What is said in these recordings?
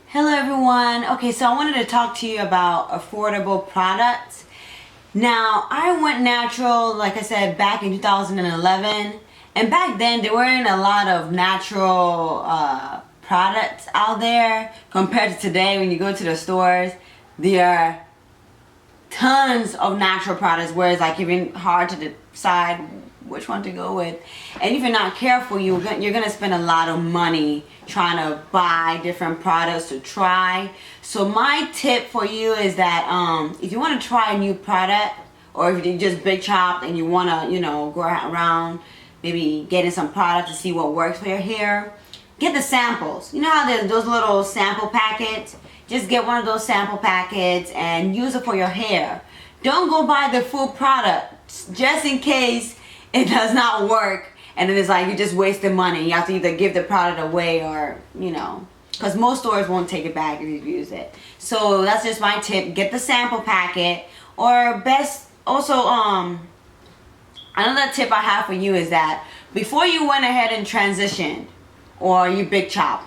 Hello everyone. Okay, so I wanted to talk to you about affordable products. Now, I went natural, like I said, back in 2011. And back then, there weren't a lot of natural products out there compared to today. When you go to the stores, there are tons of natural products where it's like even hard to decide which one to go with. And if you're not careful, you're gonna spend a lot of money trying to buy different products to try. So my tip for you is that if you want to try a new product, or if you just big chop and you want to, go around maybe getting some product to see what works for your hair, get the samples. You know how there's those little sample packets? Just get one of those sample packets and use it for your hair. Don't go buy the full product just in case it does not work, and then it's like you just wasted money. You have to either give the product away or, because most stores won't take it back if you use it. So that's just my tip. Get the sample packet, or best also, another tip I have for you is that before you went ahead and transitioned or you big chop,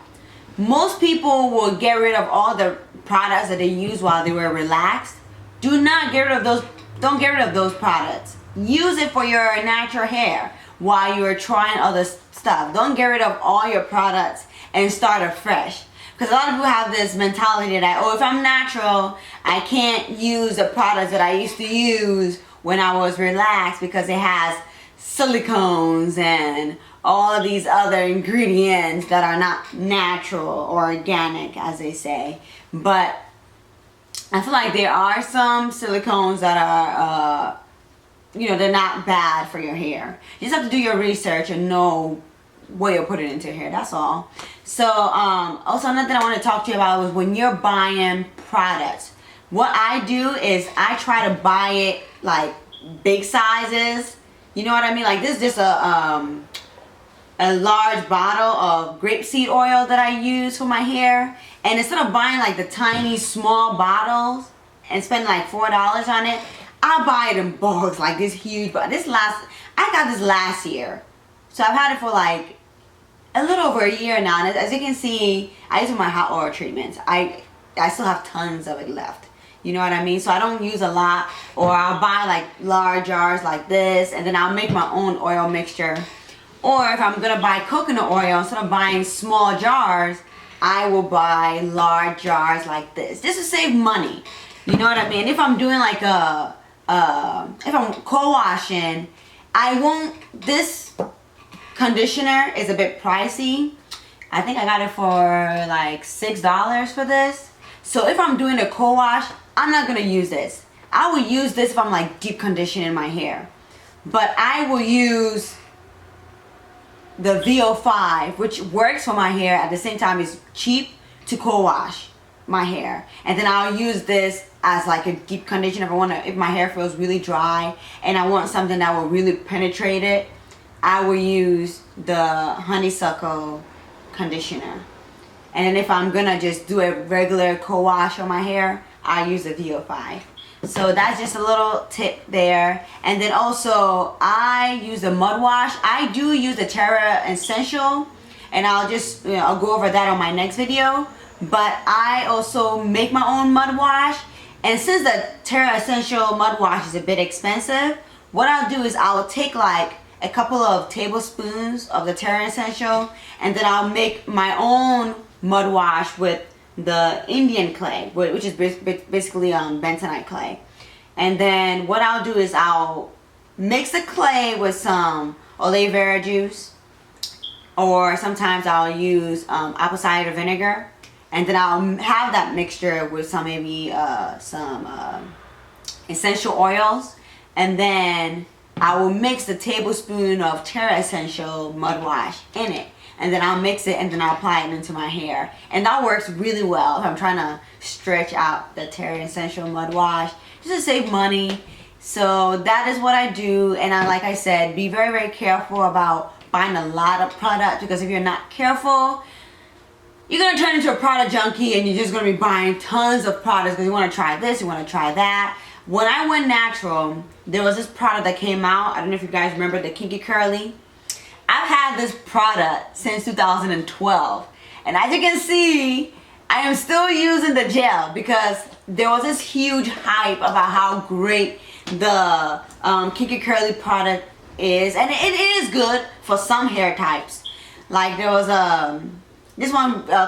most people will get rid of all the products that they used while they were relaxed. Do not get rid of those. Don't get rid of those products. Use it for your natural hair while you're trying other stuff. Don't get rid of all your products and start afresh. Because a lot of people have this mentality that, if I'm natural, I can't use the products that I used to use when I was relaxed because it has silicones and all of these other ingredients that are not natural or organic, as they say. But I feel like there are some silicones that are, they're not bad for your hair. You just have to do your research and know what you're putting into your hair. That's all. So, also another thing I want to talk to you about was when you're buying products. What I do is I try to buy it like big sizes. You know what I mean? Like this is just a large bottle of grapeseed oil that I use for my hair. And instead of buying like the tiny small bottles and spending like $4 on it, I buy it in bulks, like this huge. But I got this last year, so I've had it for like a little over a year now. And as you can see, I use my hot oil treatments. I still have tons of it left. You know what I mean? So I don't use a lot, or I'll buy like large jars like this, and then I'll make my own oil mixture. Or if I'm gonna buy coconut oil, instead of buying small jars, I will buy large jars like this, just to save money. You know what I mean? If I'm doing like if I'm co-washing, this conditioner is a bit pricey. I think I got it for like $6 for this. So if I'm doing a co-wash, I'm not gonna use this. I will use this if I'm like deep conditioning my hair. But I will use the VO5, which works for my hair at the same time is cheap to co-wash my hair. And then I'll use this as like a deep conditioner if my hair feels really dry and I want something that will really penetrate it. I will use the honeysuckle conditioner. And then if I'm gonna just do a regular co-wash on my hair, I use the VO5. So that's just a little tip there. And then also I use the mud wash. I do use the Terra Essential, and I'll go over that on my next video. But I also make my own mud wash. And since the Terra Essential mud wash is a bit expensive, what I'll do is I'll take like a couple of tablespoons of the Terra Essential, and then I'll make my own mud wash with the Indian clay, which is basically bentonite clay. And then what I'll do is I'll mix the clay with some aloe vera juice, or sometimes I'll use apple cider vinegar, and then I'll have that mixture with some essential oils, and then I will mix the tablespoon of Terra Essential mud wash in it. And then I'll mix it, and then I'll apply it into my hair. And that works really well if I'm trying to stretch out the Terra Essential mud wash, just to save money. So that is what I do. And like I said, be very, very careful about buying a lot of products, because if you're not careful, you're going to turn into a product junkie, and you're just going to be buying tons of products because you want to try this, you want to try that. When I went natural, there was this product that came out. I don't know if you guys remember the Kinky Curly. I've had this product since 2012, and as you can see, I I am still using the gel because there was this huge hype about how great the Kinky Curly product is, and it is good for some hair types. Like there was a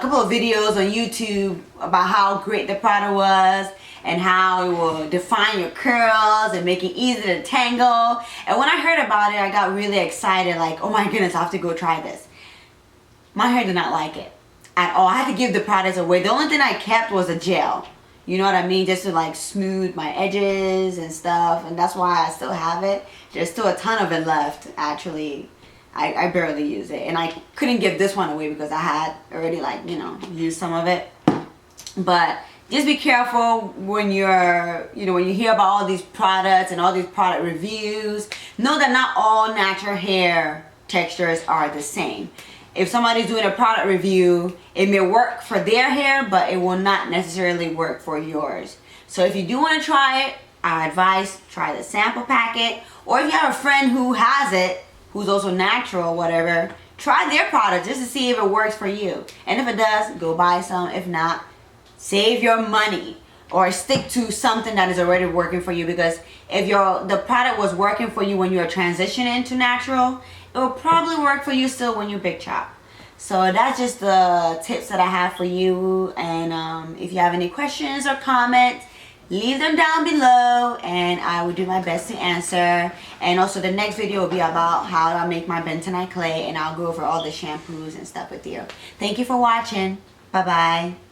couple of videos on YouTube about how great the product was and how it will define your curls and make it easy to tangle. And when I heard about it, I got really excited, like, oh my goodness, I have to go try this. My hair did not like it at all. I had to give the products away. The only thing I kept was a gel. You know what I mean? Just to like smooth my edges and stuff. And that's why I still have it. There's still a ton of it left, actually. I barely use it. And I couldn't give this one away because I had already, like, you know, used some of it. But just be careful when you're, when you hear about all these products and all these product reviews. Know that not all natural hair textures are the same. If somebody's doing a product review, it may work for their hair, but it will not necessarily work for yours. So if you do want to try it, I advise try the sample packet. Or if you have a friend who has it, who's also natural, whatever, try their product just to see if it works for you. And if it does, go buy some. If not, save your money or stick to something that is already working for you, because if the product was working for you when you were transitioning to natural, it will probably work for you still when you big chop. So that's just the tips that I have for you. And if you have any questions or comments, leave them down below and I will do my best to answer. And also the next video will be about how I make my bentonite clay, and I'll go over all the shampoos and stuff with you. Thank you for watching. Bye bye.